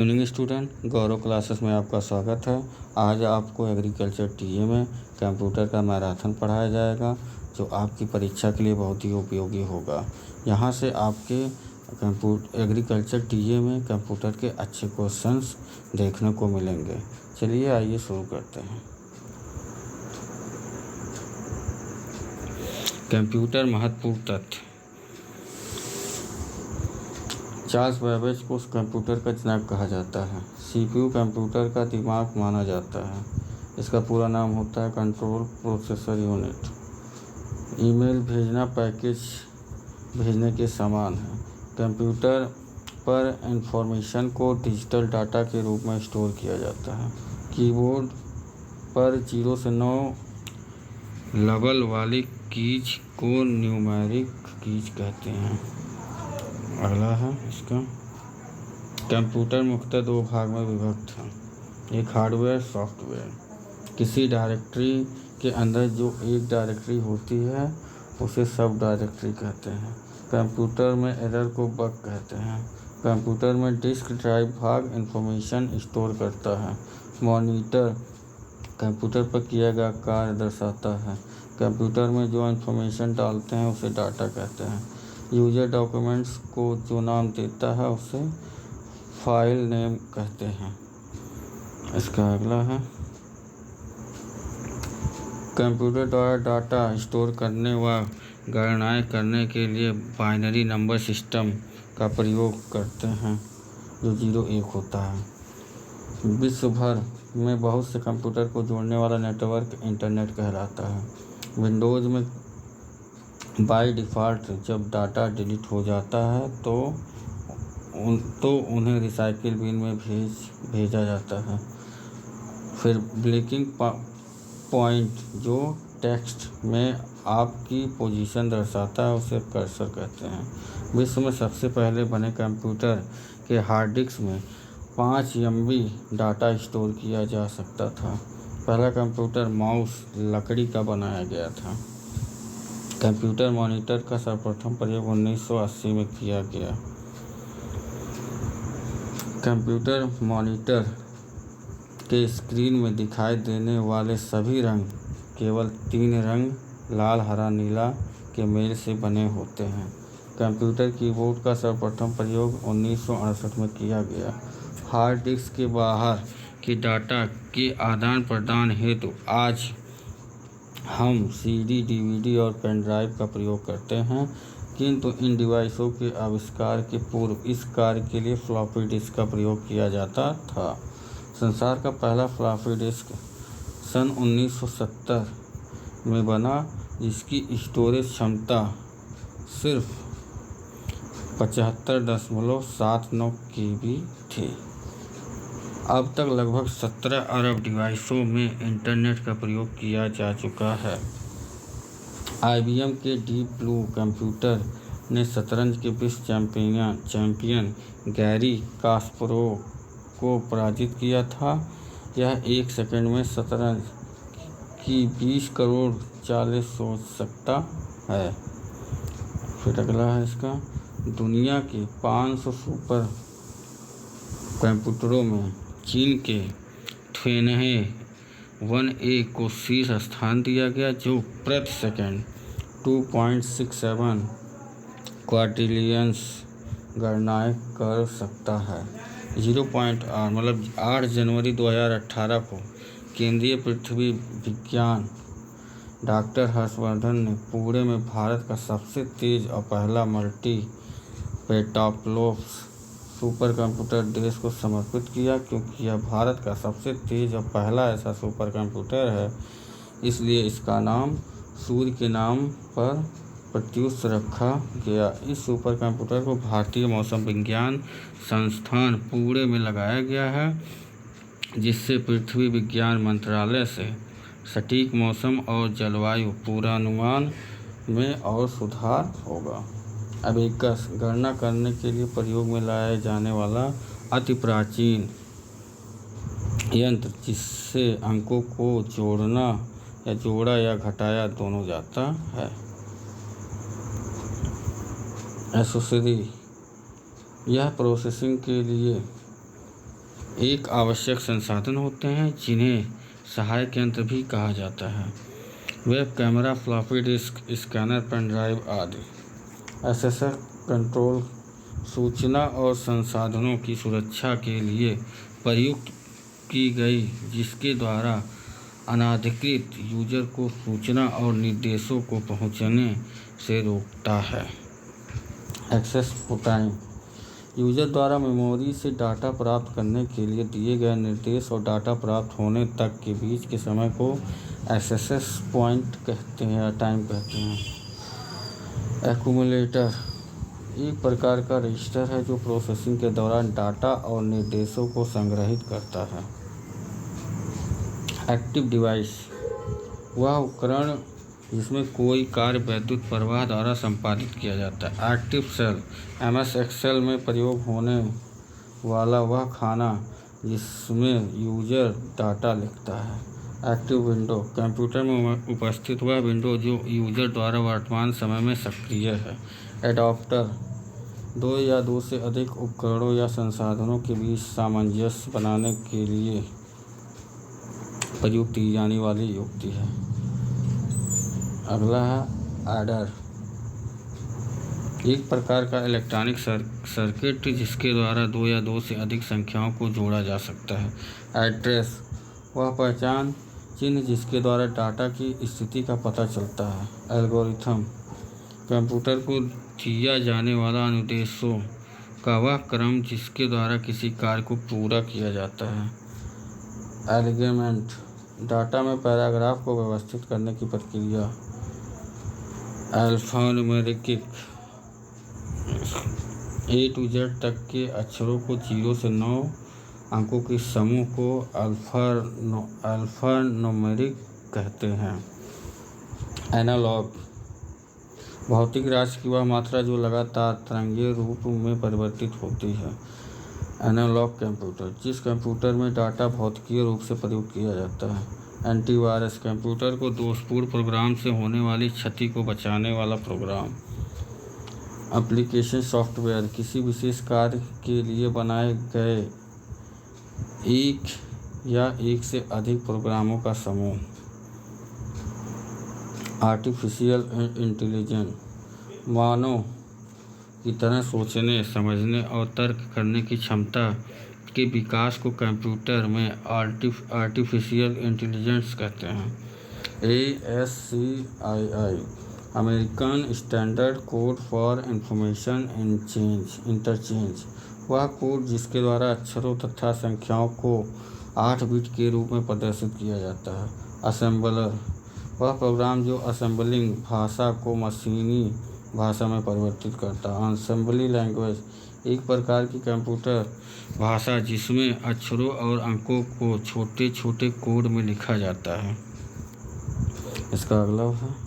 Evening student, गौरव classes में आपका स्वागत है। आज आपको एग्रीकल्चर टीए में कंप्यूटर का मैराथन पढ़ाया जाएगा, जो आपकी परीक्षा के लिए बहुत ही उपयोगी होगा। यहाँ से आपके एग्रीकल्चर टीए में कंप्यूटर के अच्छे क्वेश्चंस देखने को मिलेंगे। चलिए आइए शुरू करते हैं। कंप्यूटर महत्वपूर्ण तथ्य। चार्ल्स बेबेज को कंप्यूटर का जनक कहा जाता है। सीपीयू कंप्यूटर का दिमाग माना जाता है। इसका पूरा नाम होता है कंट्रोल प्रोसेसर यूनिट। ईमेल भेजना पैकेज भेजने के समान है। कंप्यूटर पर इंफॉर्मेशन को डिजिटल डाटा के रूप में स्टोर किया जाता है। कीबोर्ड पर 0 से 9 लेवल वाली कीज को न्यूमेरिक कीज कहते हैं। अगला है इसका। कंप्यूटर मुख्यतः 2 भाग में विभक्त है। एक हार्डवेयर, सॉफ्टवेयर। किसी डायरेक्टरी के अंदर जो एक डायरेक्टरी होती है उसे सब डायरेक्टरी कहते हैं। कंप्यूटर में एरर को बग कहते हैं। कंप्यूटर में डिस्क ड्राइव भाग इंफॉर्मेशन स्टोर करता है। मॉनिटर कंप्यूटर पर किया गया कार्य दर्शाता है। कंप्यूटर में जो इंफॉर्मेशन डालते हैं उसे डाटा कहते हैं। यूजर डॉक्यूमेंट्स को जो नाम देता है उसे फाइल नेम कहते हैं। इसका अगला है। कंप्यूटर द्वारा डाटा स्टोर करने व गणनाएं करने के लिए बाइनरी नंबर सिस्टम का प्रयोग करते हैं, जो 0-1 होता है। विश्व भर में बहुत से कंप्यूटर को जोड़ने वाला नेटवर्क इंटरनेट कहलाता है। विंडोज़ में बाय डिफ़ॉल्ट जब डाटा डिलीट हो जाता है तो उन्हें रिसाइकिल बिन में भेजा जाता है। फिर ब्रेकिंग पॉइंट जो टेक्स्ट में आपकी पोजीशन दर्शाता है उसे कर्सर कहते हैं। विश्व में सबसे पहले बने कंप्यूटर के हार्ड डिस्क में 5 MB डाटा स्टोर किया जा सकता था। पहला कंप्यूटर माउस लकड़ी का बनाया गया था। कंप्यूटर मॉनिटर का सर्वप्रथम प्रयोग 1980 में किया गया। कंप्यूटर मॉनिटर के स्क्रीन में दिखाई देने वाले सभी रंग केवल 3 रंग लाल, हरा, नीला के मेल से बने होते हैं। कंप्यूटर कीबोर्ड का सर्वप्रथम प्रयोग 1968 में किया गया। हार्ड डिस्क के बाहर के डाटा के आदान प्रदान हेतु आज हम CD, DVD और पेन ड्राइव का प्रयोग करते हैं, किंतु इन डिवाइसों के आविष्कार के पूर्व इस कार्य के लिए फ्लॉपी डिस्क का प्रयोग किया जाता था। संसार का पहला फ्लॉपी डिस्क सन 1970 में बना, जिसकी स्टोरेज क्षमता सिर्फ 75.79 KB थी। अब तक लगभग 17 अरब डिवाइसों में इंटरनेट का प्रयोग किया जा चुका है। IBM के डीप ब्लू कंप्यूटर ने शतरंज के विश्व चैंपियन गैरी कास्परोव को पराजित किया था। यह 1 सेकंड में शतरंज की 20 करोड़ चालें सोच सकता है। फिर अगला है इसका। दुनिया के 500 सुपर कंप्यूटरों में चीन के थेनहे 1A को शीर्ष स्थान दिया गया, जो प्रति सेकंड 2.67 क्वाड्रिलियंस गणनाएं कर सकता है। 0.8 मतलब 8 जनवरी 2018 को केंद्रीय पृथ्वी विज्ञान डॉक्टर हर्षवर्धन ने पुणे में भारत का सबसे तेज और पहला मल्टी पेटाफ्लॉप्स सुपर कंप्यूटर देश को समर्पित किया, क्योंकि यह भारत का सबसे तेज और पहला ऐसा सुपर कंप्यूटर है। इसलिए इसका नाम सूर्य के नाम पर प्रत्युत रखा गया। इस सुपर कंप्यूटर को भारतीय मौसम विज्ञान संस्थान पुणे में लगाया गया है, जिससे पृथ्वी विज्ञान मंत्रालय से सटीक मौसम और जलवायु पूर्वानुमान में और सुधार होगा। अबेकस गणना करने के लिए प्रयोग में लाया जाने वाला अति प्राचीन यंत्र, जिससे अंकों को जोड़ा या घटाया दोनों जाता है। एसोसिएशन यह प्रोसेसिंग के लिए एक आवश्यक संसाधन होते हैं जिन्हें सहायक यंत्र भी कहा जाता है। Web camera, floppy disk, scanner, pen drive आदि। एसएसएल कंट्रोल सूचना और संसाधनों की सुरक्षा के लिए प्रयुक्त की गई, जिसके द्वारा अनाधिकृत यूजर को सूचना और निर्देशों को पहुंचने से रोकता है। एक्सेस टाइम यूजर द्वारा मेमोरी से डाटा प्राप्त करने के लिए दिए गए निर्देश और डाटा प्राप्त होने तक के बीच के समय को एक्सेस पॉइंट कहते हैं या टाइम कहते हैं। एक्यूमुलेटर एक प्रकार का रजिस्टर है जो प्रोसेसिंग के दौरान डाटा और निर्देशों को संग्रहित करता है। एक्टिव डिवाइस वह उपकरण जिसमें कोई कार्य विद्युत प्रवाह द्वारा संपादित किया जाता है। एक्टिव सेल MS एक्सेल में प्रयोग होने वाला वह खाना जिसमें यूजर डाटा लिखता है। एक्टिव विंडो कंप्यूटर में उपस्थित वह विंडो जो यूजर द्वारा वर्तमान समय में सक्रिय है। एडाप्टर दो या दो से अधिक उपकरणों या संसाधनों के बीच सामंजस्य बनाने के लिए प्रयुक्त की जाने वाली युक्ति है। अगला है एडर, एक प्रकार का इलेक्ट्रॉनिक सर्किट जिसके द्वारा दो या दो से अधिक संख्याओं को जोड़ा जा सकता है। एड्रेस वह पहचान चिन्ह जिसके द्वारा डाटा की स्थिति का पता चलता है। एल्गोरिथम कंप्यूटर को दिया जाने वाला अनुदेशों का वह क्रम जिसके द्वारा किसी कार्य को पूरा किया जाता है। एलिमेंट डाटा में पैराग्राफ को व्यवस्थित करने की प्रक्रिया। अल्फान्यूमेरिक A to Z तक के अक्षरों को 0 से 9 अंकों के समूह को अल्फान्यूमेरिक कहते हैं। एनालॉग भौतिक राशि की वह मात्रा जो लगातार तरंगीय रूप में परिवर्तित होती है। एनालॉग कंप्यूटर जिस कंप्यूटर में डाटा भौतिकीय रूप से प्रयोग किया जाता है। एंटीवायरस कंप्यूटर को दोषपूर्ण प्रोग्राम से होने वाली क्षति को बचाने वाला प्रोग्राम। एप्लीकेशन सॉफ्टवेयर किसी विशेष कार्य के लिए बनाए गए एक या एक से अधिक प्रोग्रामों का समूह। आर्टिफिशियल इंटेलिजेंस मानव की तरह सोचने, समझने और तर्क करने की क्षमता के विकास को कंप्यूटर में आर्टिफिशियल इंटेलिजेंस कहते हैं। ASCII American standard code for information interchange वह कोड जिसके द्वारा अक्षरों तथा संख्याओं को 8 बिट के रूप में प्रदर्शित किया जाता है। असेंबलर वह प्रोग्राम जो असेंबलिंग भाषा को मशीनी भाषा में परिवर्तित करता है। असेंबली लैंग्वेज एक प्रकार की कंप्यूटर भाषा जिसमें अक्षरों और अंकों को छोटे छोटे कोड में लिखा जाता है। इसका अगला है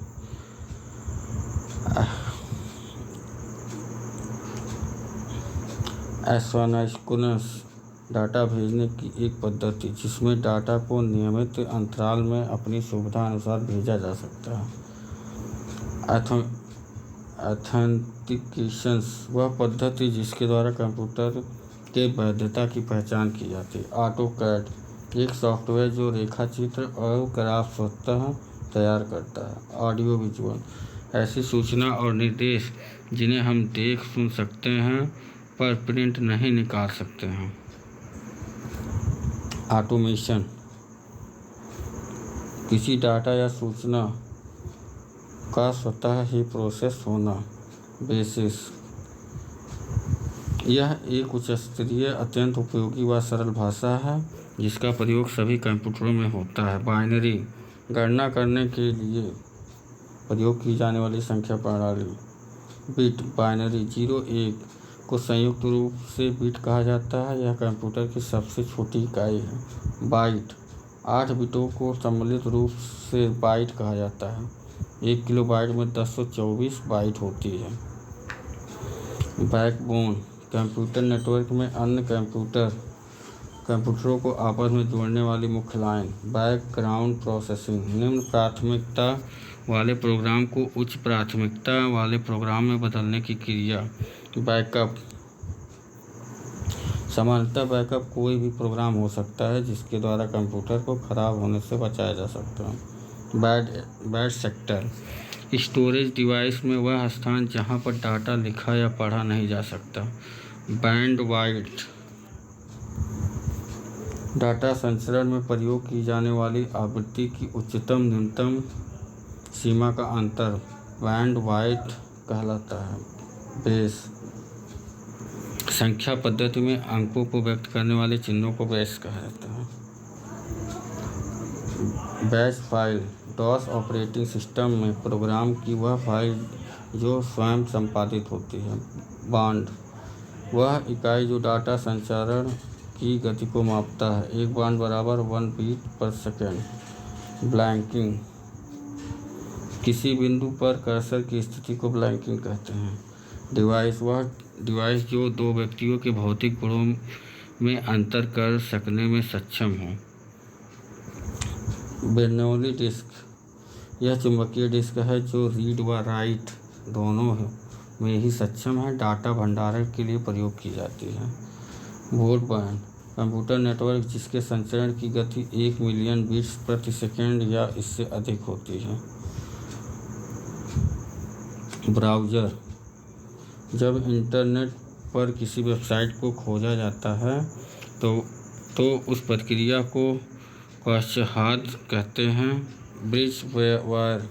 एसिंक्रोनस डाटा भेजने की एक पद्धति जिसमें डाटा को नियमित अंतराल में अपनी सुविधा अनुसार भेजा जा सकता है। ऑथेंटिकेशंस वह पद्धति जिसके द्वारा कंप्यूटर के वैधता की पहचान की जाती है। ऑटोकैड एक सॉफ्टवेयर जो रेखाचित्र और ग्राफ स्वतः तैयार करता है। ऑडियो विजुअल ऐसी सूचना और निर्देश जिन्हें हम देख सुन सकते हैं पर प्रिंट नहीं निकाल सकते हैं। ऑटोमेशन किसी डाटा या सूचना का स्वतः ही प्रोसेस होना। बेसिस यह एक उच्च स्तरीय अत्यंत उपयोगी व सरल भाषा है जिसका प्रयोग सभी कंप्यूटरों में होता है। बाइनरी गणना करने के लिए प्रयोग की जाने वाली संख्या प्रणाली। बिट बाइनरी 0-1 को संयुक्त रूप से बिट कहा जाता है। यह कंप्यूटर की सबसे छोटी इकाई है। बाइट 8 बिटों को सम्मिलित रूप से बाइट कहा जाता है। 1 किलोबाइट में 1024 बाइट होती है। बैकबोन कंप्यूटर नेटवर्क में अन्य कंप्यूटरों को आपस में जोड़ने वाली मुख्य लाइन। बैकग्राउंड प्रोसेसिंग निम्न प्राथमिकता वाले प्रोग्राम को उच्च प्राथमिकता वाले प्रोग्राम में बदलने की क्रिया। बैकअप सामान्यतः बैकअप कोई भी प्रोग्राम हो सकता है जिसके द्वारा कंप्यूटर को ख़राब होने से बचाया जा सकता है। बैड सेक्टर, स्टोरेज डिवाइस में वह स्थान जहां पर डाटा लिखा या पढ़ा नहीं जा सकता। बैंडवाइड्थ, डाटा संचरण में प्रयोग की जाने वाली आवृत्ति की उच्चतम न्यूनतम सीमा का अंतर बैंडवाइड्थ कहलाता है। बेस, संख्या पद्धति में अंकों को व्यक्त करने वाले चिन्हों को बेस कहा जाता है। Batch file, DOS operating system में प्रोग्राम की वह फाइल जो स्वयं संपादित होती है। बांड, वह इकाई जो डाटा संचरण की गति को मापता है। एक बांड बराबर 1 बीट पर सेकेंड। ब्लैंकिंग, किसी बिंदु पर कर्सर की स्थिति को ब्लैंकिंग कहते हैं। डिवाइस, वह डिवाइस जो दो व्यक्तियों के भौतिक गुणों में अंतर कर सकने में सक्षम हो। बेर्नौली डिस्क, यह चुंबकीय डिस्क है जो रीड व राइट दोनों में ही सक्षम है। डाटा भंडारण के लिए प्रयोग की जाती है। ब्रॉडबैंड, कंप्यूटर नेटवर्क जिसके संचरण की गति 1 मिलियन बिट्स प्रति सेकंड या इससे अधिक होती है। ब्राउज़र, जब इंटरनेट पर किसी वेबसाइट को खोजा जाता है तो उस प्रक्रिया को पश्चात कहते हैं। ब्रिजवेयर,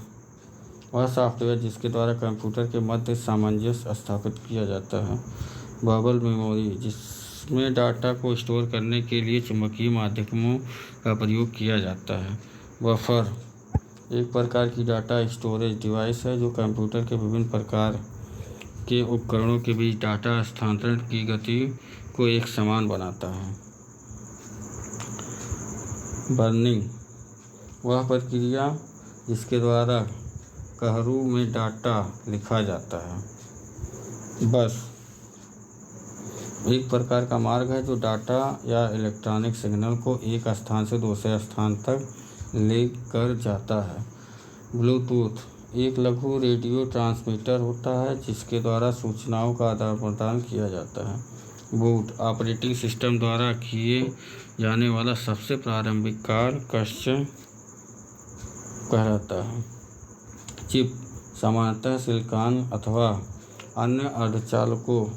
वह सॉफ्टवेयर जिसके द्वारा कंप्यूटर के मध्य सामंजस्य स्थापित किया जाता है। बबल मेमोरी, जिसमें डाटा को स्टोर करने के लिए चुंबकीय माध्यमों का प्रयोग किया जाता है। बफर, एक प्रकार की डाटा स्टोरेज डिवाइस है जो कंप्यूटर के विभिन्न प्रकार के उपकरणों के बीच डाटा हस्तांतरण की गति को एक समान बनाता है। बर्निंग, वह प्रक्रिया जिसके द्वारा कहरु में डाटा लिखा जाता है। बस, एक प्रकार का मार्ग है जो डाटा या इलेक्ट्रॉनिक सिग्नल को एक स्थान से दूसरे स्थान तक ले कर जाता है। ब्लूटूथ, एक लघु रेडियो ट्रांसमीटर होता है जिसके द्वारा सूचनाओं का आदान प्रदान किया जाता है। बूट, ऑपरेटिंग सिस्टम द्वारा किए जाने वाला सबसे प्रारंभिक कार्य कस्य कहलाता है। चिप, सामान्यतः सिलिकॉन अथवा अन्य अर्धचालकों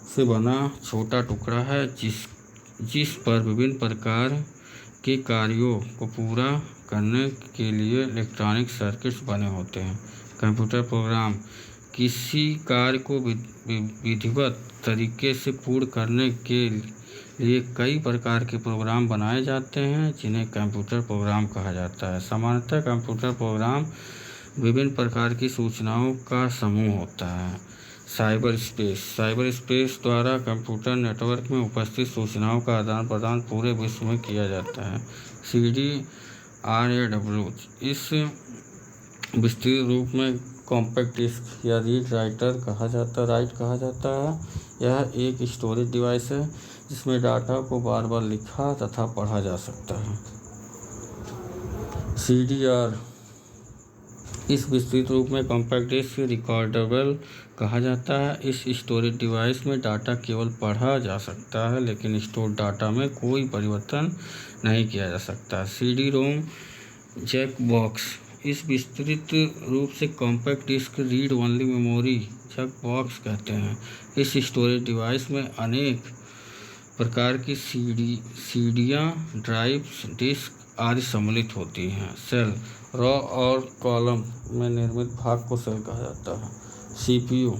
से बना छोटा टुकड़ा है जिस पर विभिन्न प्रकार के कार्यों को पूरा करने के लिए इलेक्ट्रॉनिक सर्किट्स बने होते हैं। कंप्यूटर प्रोग्राम, किसी कार्य को विधिवत तरीके से पूर्ण करने के लिए कई प्रकार के प्रोग्राम बनाए जाते हैं जिन्हें कंप्यूटर प्रोग्राम कहा जाता है। सामान्यतः कंप्यूटर प्रोग्राम विभिन्न प्रकार की सूचनाओं का समूह होता है। साइबर स्पेस द्वारा कंप्यूटर नेटवर्क में उपस्थित सूचनाओं का आदान प्रदान पूरे विश्व में किया जाता है। CDRAW, इस विस्तृत रूप में कॉम्पैक्ट डिस्क या रीड राइटर कहा जाता है। यह एक स्टोरेज डिवाइस है जिसमें डाटा को बार बार लिखा तथा पढ़ा जा सकता है। CDR, इस विस्तृत रूप में कॉम्पैक्ट डिस्क रिकॉर्डेबल कहा जाता है। इस स्टोरेज डिवाइस में डाटा केवल पढ़ा जा सकता है लेकिन स्टोर डाटा में कोई परिवर्तन नहीं किया जा सकता। CD-ROM जैक बॉक्स, इस विस्तृत रूप से compact disc read only memory jack box कहते हैं। इस स्टोरेज डिवाइस में अनेक प्रकार की सीडियाँ, ड्राइव्स, डिस्क आदि सम्मिलित होती हैं। सेल, रॉ और कॉलम में निर्मित भाग को सेल कहा जाता है। CPU,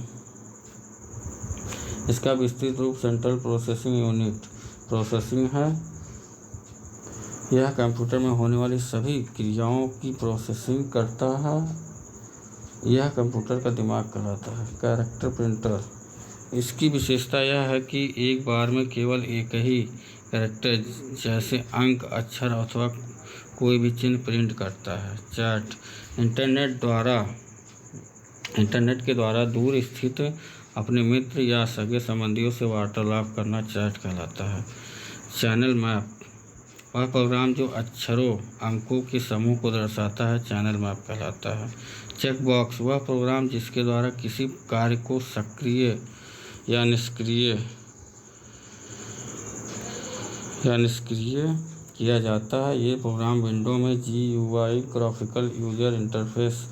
इसका विस्तृत रूप सेंट्रल प्रोसेसिंग यूनिट प्रोसेसिंग है। यह कंप्यूटर में होने वाली सभी क्रियाओं की प्रोसेसिंग करता है। यह कंप्यूटर का दिमाग कहलाता है। कैरेक्टर प्रिंटर, इसकी विशेषता यह है कि एक बार में केवल एक ही कैरेक्टर जैसे अंक, अक्षर अथवा कोई भी चिन्ह प्रिंट करता है। चैट, इंटरनेट के द्वारा दूर स्थित अपने मित्र या सगे संबंधियों से वार्तालाप करना चैट कहलाता है। चैनल मैप, वह प्रोग्राम जो अक्षरों, अंकों के समूह को दर्शाता है चैनल मैप कहलाता है। चेकबॉक्स, वह प्रोग्राम जिसके द्वारा किसी कार्य को सक्रिय या निष्क्रिय या निष्क्रिय किया जाता है। ये प्रोग्राम विंडो में GUI ग्राफिकल यूजर इंटरफेस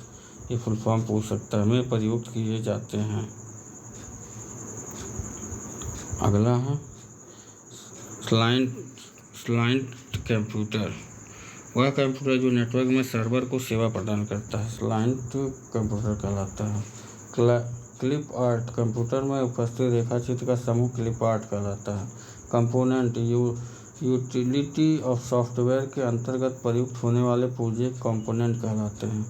ये फुल फॉर्म पूछ सकता है में प्रयुक्त किए जाते हैं। अगला है क्लाइंट कंप्यूटर। वह कंप्यूटर जो नेटवर्क में सर्वर को सेवा प्रदान करता है क्लाइंट कंप्यूटर कहलाता है। क्लिप आर्ट कंप्यूटर में उपस्थित रेखाचित्र का समूह क्लिप आर्ट कहलाता है। कंपोनेंट यूटिलिटी ऑफ सॉफ्टवेयर के अंतर्गत प्रयुक्त होने वाले पूर्जे कंपोनेंट कहलाते हैं।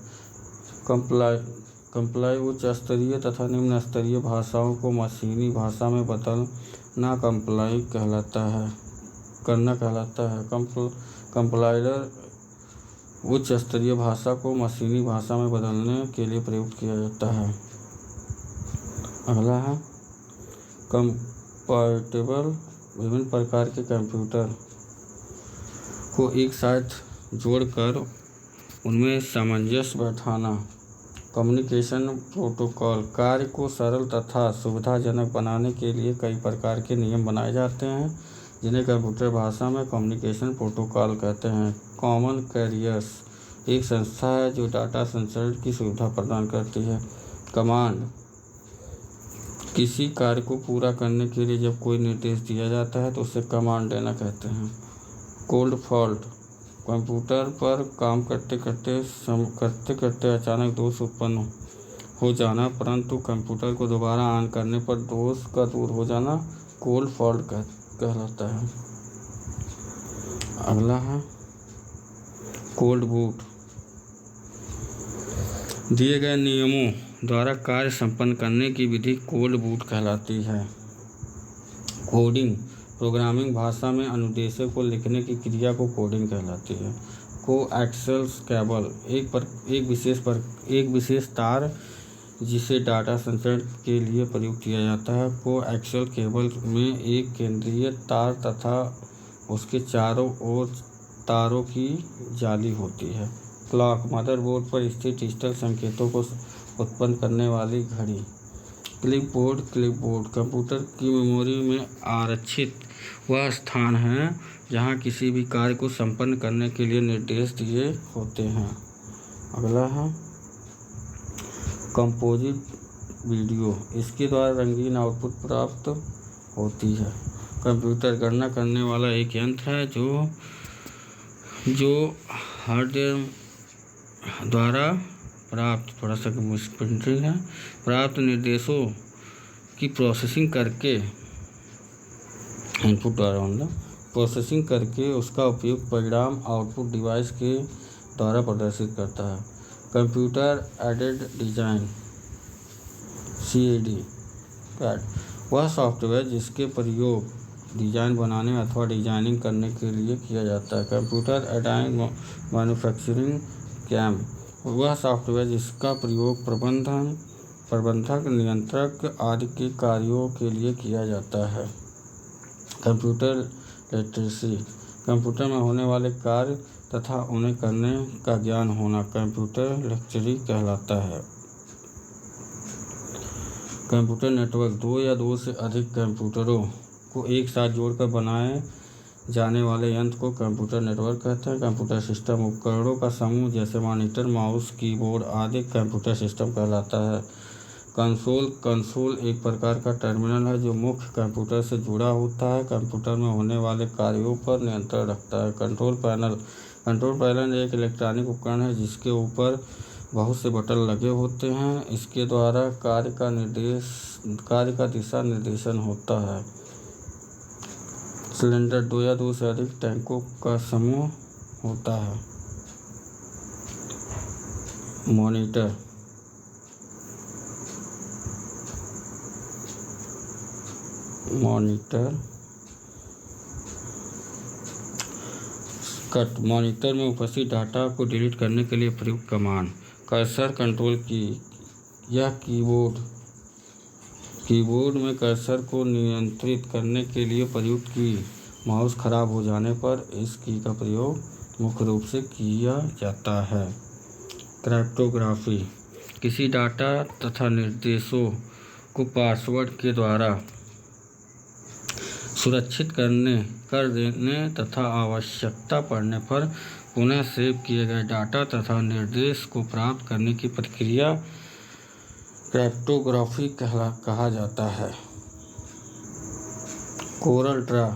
कंप्लाई उच्च स्तरीय तथा निम्न स्तरीय भाषाओं को मशीनी भाषा में बदलना कंप्लाई करना कहलाता है। कंप्लायर उच्च स्तरीय भाषा को मशीनी भाषा में बदलने के लिए प्रयुक्त किया जाता है। अगला है कंपैटिबल। विभिन्न प्रकार के कंप्यूटर को एक साथ जोड़कर उनमें सामंजस्य बैठाना। Communication protocol. कार्य को सरल तथा सुविधाजनक बनाने के लिए कई प्रकार के नियम बनाए जाते हैं जिन्हें कंप्यूटर भाषा में कम्युनिकेशन प्रोटोकॉल कहते हैं। कॉमन कैरियर्स एक संस्था है जो डाटा संचरण की सुविधा प्रदान करती है। कमांड किसी कार्य को पूरा करने के लिए जब कोई निर्देश दिया जाता है तो उसे कमांड देना कहते हैं। कोल्ड फॉल्ट कंप्यूटर पर काम करते करते अचानक दोष उत्पन्न हो जाना परंतु कंप्यूटर को दोबारा ऑन करने पर दोष का दूर हो जाना कोल्ड फॉल्ट कहलाता है। अगला है कोल्ड बूट। दिए गए नियमों द्वारा कार्य संपन्न करने की विधि कोल्ड बूट कहलाती है। कोडिंग प्रोग्रामिंग भाषा में अनुदेशों को लिखने की क्रिया को कोडिंग कहलाती है। कोएक्सियल केबल एक विशेष तार जिसे डाटा संचरण के लिए प्रयुक्त किया जाता है। कोएक्सियल केबल में एक केंद्रीय तार तथा उसके चारों ओर तारों की जाली होती है। क्लॉक मदरबोर्ड पर स्थित डिजिटल संकेतों को उत्पन्न करने वाली घड़ी। क्लिपबोर्ड कंप्यूटर की मेमोरी में आरक्षित वह स्थान है जहां किसी भी कार्य को संपन्न करने के लिए निर्देश दिए होते हैं। अगला है कंपोजिट वीडियो। इसके द्वारा रंगीन आउटपुट प्राप्त होती है। कंप्यूटर गणना करने वाला एक यंत्र है जो हार्डवेयर द्वारा प्राप्त निर्देशों की प्रोसेसिंग करके इनपुट द्वारा प्रोसेसिंग करके उसका उपयोग परिणाम आउटपुट डिवाइस के द्वारा प्रदर्शित करता है। कंप्यूटर एडेड डिजाइन CAD वह सॉफ्टवेयर जिसके प्रयोग डिजाइन बनाने अथवा डिजाइनिंग करने के लिए किया जाता है। कंप्यूटर एडेड मैन्युफैक्चरिंग CAM वह सॉफ्टवेयर जिसका प्रयोग प्रबंधक नियंत्रक आदि के कार्यों के लिए किया जाता है। कंप्यूटर लिटरेसी कंप्यूटर में होने वाले कार्य तथा उन्हें करने का ज्ञान होना कंप्यूटर लिटरेसी कहलाता है। कंप्यूटर नेटवर्क दो या दो से अधिक कंप्यूटरों को एक साथ जोड़कर बनाए जाने वाले यंत्र को कंप्यूटर नेटवर्क कहते हैं। कंप्यूटर सिस्टम उपकरणों का समूह जैसे मॉनिटर माउस कीबोर्ड आदि कंप्यूटर सिस्टम कहलाता है। कंसोल एक प्रकार का टर्मिनल है जो मुख्य कंप्यूटर से जुड़ा होता है। कंप्यूटर में होने वाले कार्यों पर नियंत्रण रखता है। कंट्रोल पैनल एक इलेक्ट्रॉनिक उपकरण है जिसके ऊपर बहुत से बटन लगे होते हैं। इसके द्वारा कार्य का दिशा निर्देशन होता है। सिलेंडर दो या दो से अधिक टैंकों का समूह होता है। मॉनिटर मॉनिटर में उपस्थित डाटा को डिलीट करने के लिए प्रयुक्त कमांड। कर्सर कंट्रोल की यह कीबोर्ड में कर्सर को नियंत्रित करने के लिए प्रयुक्त की। माउस खराब हो जाने पर इस की का प्रयोग मुख्य रूप से किया जाता है। क्रिप्टोग्राफी किसी डाटा तथा निर्देशों को पासवर्ड के द्वारा सुरक्षित करने कर देने तथा आवश्यकता पड़ने पर पुनः सेव किए गए डाटा तथा निर्देश को प्राप्त करने की प्रक्रिया क्रिप्टोग्राफी कहा जाता है। कोरल ड्रा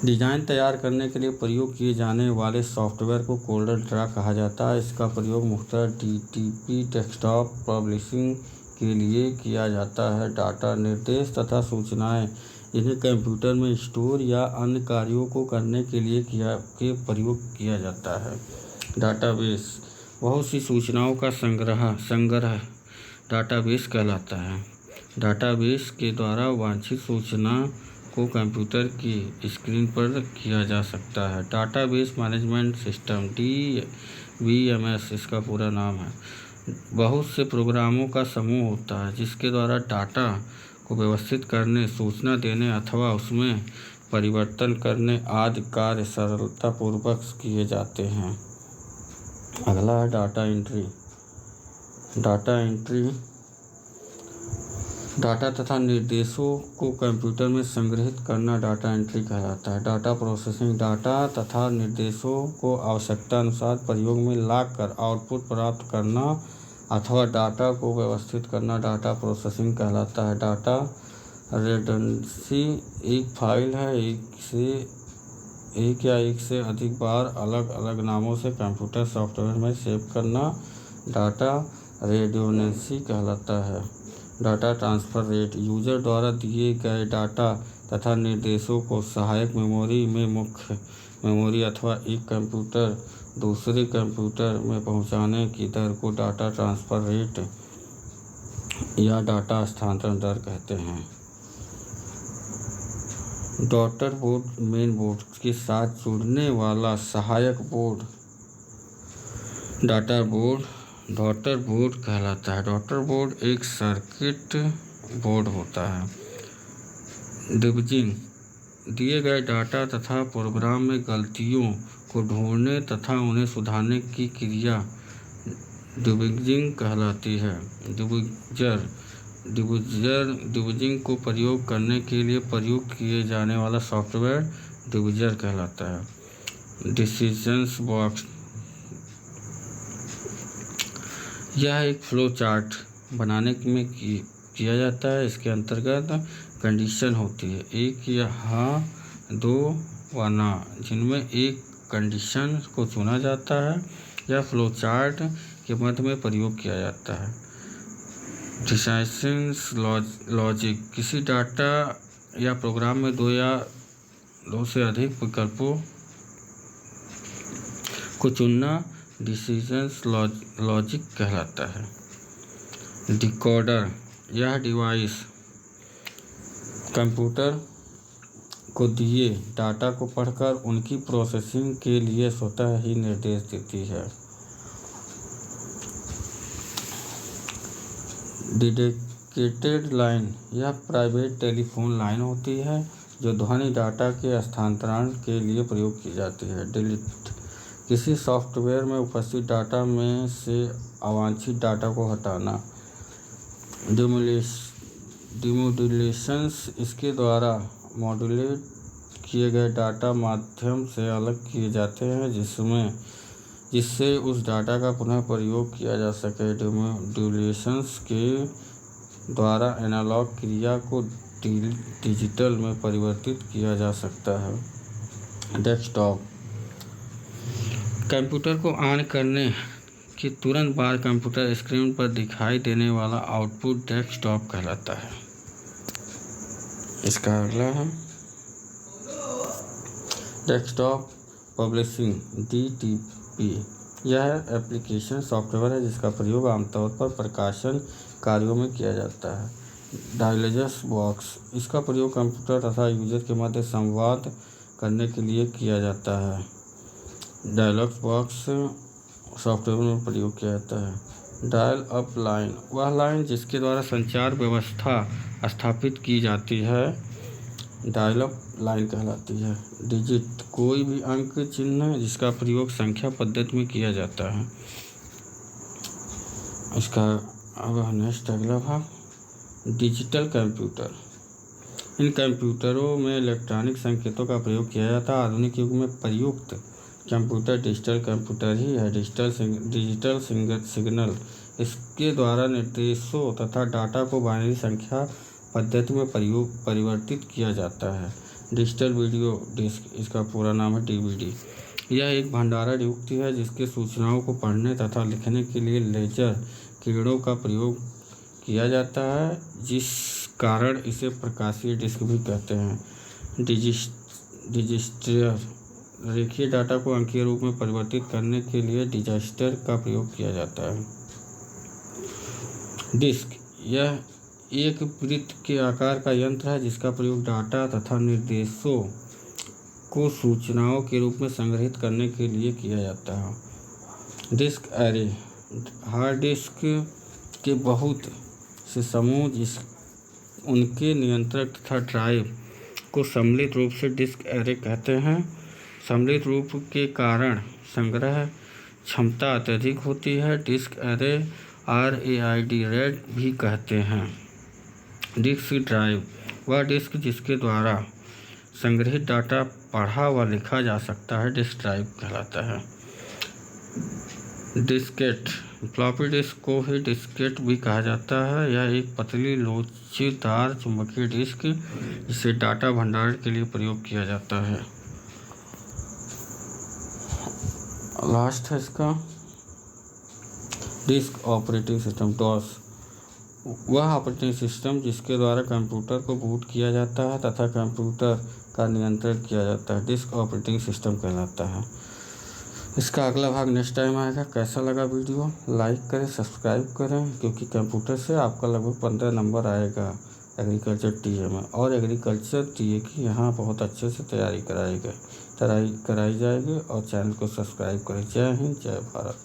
डिज़ाइन तैयार करने के लिए प्रयोग किए जाने वाले सॉफ्टवेयर को कोरल ड्रा कहा जाता है। इसका प्रयोग मुख्यतः डीटीपी डेस्कटॉप पब्लिशिंग के लिए किया जाता है। डाटा निर्देश तथा सूचनाएं इन्हें कंप्यूटर में स्टोर या अन्य कार्यों को करने के लिए प्रयोग किया जाता है। डाटाबेस बहुत सी सूचनाओं का संग्रह डाटाबेस कहलाता है। डाटाबेस के द्वारा वांछित सूचना को कंप्यूटर की स्क्रीन पर किया जा सकता है। डाटाबेस मैनेजमेंट सिस्टम DBMS इसका पूरा नाम है। बहुत से प्रोग्रामों का समूह होता है जिसके द्वारा डाटा को व्यवस्थित करने, सूचना देने अथवा उसमें परिवर्तन करने आदि कार्य सरलतापूर्वक किए जाते हैं। अगला है डाटा एंट्री। डाटा तथा निर्देशों को कंप्यूटर में संग्रहित करना डाटा एंट्री कहलाता है। डाटा प्रोसेसिंग डाटा तथा निर्देशों को आवश्यकता अनुसार प्रयोग में लाकर आउटपुट प्राप्त करना अथवा डाटा को व्यवस्थित करना डाटा प्रोसेसिंग कहलाता है। डाटा रिडंडेंसी एक फाइल है एक या एक से अधिक बार अलग अलग नामों से कंप्यूटर सॉफ्टवेयर में सेव करना डाटा रिडंडेंसी कहलाता है। डाटा ट्रांसफ़र रेट यूजर द्वारा दिए गए डाटा तथा निर्देशों को सहायक मेमोरी में मुख्य मेमोरी अथवा एक कंप्यूटर दूसरे कंप्यूटर में पहुंचाने की दर को डाटा ट्रांसफ़र रेट या डाटा हस्तांतरण दर कहते हैं। डॉटर बोर्ड मेन बोर्ड के साथ जुड़ने वाला सहायक बोर्ड डॉटर बोर्ड कहलाता है। डॉटर बोर्ड एक सर्किट बोर्ड होता है। डिबगिंग दिए गए डाटा तथा प्रोग्राम में गलतियों को ढूंढने तथा उन्हें सुधारने की क्रिया डिबगिंग कहलाती है। डिबगिंग को प्रयोग करने के लिए प्रयोग किए जाने वाला सॉफ्टवेयर डिबगर कहलाता है। डिसीजंस बॉक्स यह एक फ्लो चार्ट बनाने में किया जाता है। इसके अंतर्गत कंडीशन होती है, एक या हाँ, दो व ना, जिनमें एक कंडीशन को चुना जाता है। यह फ्लो चार्ट के मध्य में प्रयोग किया जाता है। डिसीजंस लॉजिक किसी डाटा या प्रोग्राम में दो या दो से अधिक विकल्पों को चुनना डिसीजंस लॉजिक कहलाता है। डिकोडर यह डिवाइस कंप्यूटर को दिए डाटा को पढ़कर उनकी प्रोसेसिंग के लिए स्वतः ही निर्देश देती है। डेडिकेटेड लाइन यह प्राइवेट टेलीफोन लाइन होती है जो ध्वनि डाटा के हस्तांतरण के लिए प्रयोग की जाती है। डिलीट किसी सॉफ्टवेयर में उपस्थित डाटा में से अवांछित डाटा को हटाना। डिमोड्यूलेशंस इसके द्वारा मॉड्यूलेट किए गए डाटा माध्यम से अलग किए जाते हैं जिससे उस डाटा का पुनः प्रयोग किया जा सके। डिमोड्यूलेशंस के द्वारा एनालॉग क्रिया को डिजिटल में परिवर्तित किया जा सकता है। डेस्कटॉप कंप्यूटर को ऑन करने के तुरंत बाद कंप्यूटर स्क्रीन पर दिखाई देने वाला आउटपुट डेस्कटॉप कहलाता है। इसका अगला है डेस्कटॉप पब्लिशिंग DTP। यह एप्लीकेशन सॉफ्टवेयर है जिसका प्रयोग आमतौर पर प्रकाशन कार्यों में किया जाता है। डायलॉग बॉक्स इसका प्रयोग कंप्यूटर तथा यूजर के मध्य संवाद करने के लिए किया जाता है। डायलॉग बॉक्स सॉफ्टवेयर में प्रयोग किया जाता है। डायल अप लाइन वह लाइन जिसके द्वारा संचार व्यवस्था स्थापित की जाती है डायल अप लाइन कहलाती है। डिजिट कोई भी अंक चिन्ह जिसका प्रयोग संख्या पद्धति में किया जाता है। इसका अब नेक्स्ट अगला भाग डिजिटल कंप्यूटर। इन कंप्यूटरों में इलेक्ट्रॉनिक संकेतों का प्रयोग किया जाता है। आधुनिक युग में प्रयुक्त कंप्यूटर डिजिटल कंप्यूटर ही है। डिजिटल सिग्नल इसके द्वारा निर्देशों तथा डाटा को बाइनरी संख्या पद्धति में परिवर्तित किया जाता है। डिजिटल वीडियो डिस्क, इसका पूरा नाम है डीवीडी, यह एक भंडारण युक्ति है जिसके सूचनाओं को पढ़ने तथा लिखने के लिए लेजर किरणों का प्रयोग किया जाता है, जिस कारण इसे प्रकाशीय डिस्क भी कहते हैं। रजिस्टर रेखीय डाटा को अंकीय रूप में परिवर्तित करने के लिए रजिस्टर का प्रयोग किया जाता है। डिस्क यह एक वृत्त के आकार का यंत्र है जिसका प्रयोग डाटा तथा निर्देशों को सूचनाओं के रूप में संग्रहित करने के लिए किया जाता है। डिस्क एरे हार्ड डिस्क के बहुत से समूह उनके नियंत्रक तथा ड्राइव को सम्मिलित रूप से डिस्क एरे कहते हैं। सम्मिलित रूप के कारण संग्रह क्षमता अत्यधिक होती है। डिस्क एरे RAID भी कहते हैं। डिस्क ड्राइव वह डिस्क जिसके द्वारा संग्रहित डाटा पढ़ा व लिखा जा सकता है डिस्क ड्राइव कहलाता है। डिस्केट फ्लॉपी डिस्क को ही डिस्केट भी कहा जाता है। यह एक पतली लोचदार चुंबकीय डिस्क जिसे डाटा भंडारण के लिए प्रयोग किया जाता है। लास्ट है इसका डिस्क ऑपरेटिंग सिस्टम डॉस, वह ऑपरेटिंग सिस्टम जिसके द्वारा कंप्यूटर को बूट किया जाता है तथा कंप्यूटर का नियंत्रण किया जाता है डिस्क ऑपरेटिंग सिस्टम कहलाता है। इसका अगला भाग नेक्स्ट टाइम आएगा। कैसा लगा वीडियो लाइक करें, सब्सक्राइब करें, क्योंकि कंप्यूटर से आपका लगभग 15 नंबर आएगा एग्रीकल्चर टीए में, और एग्रीकल्चर टीए की यहाँ बहुत अच्छे से तैयारी कराई जाएगी। और चैनल को सब्सक्राइब करें। जय हिंद, जय भारत।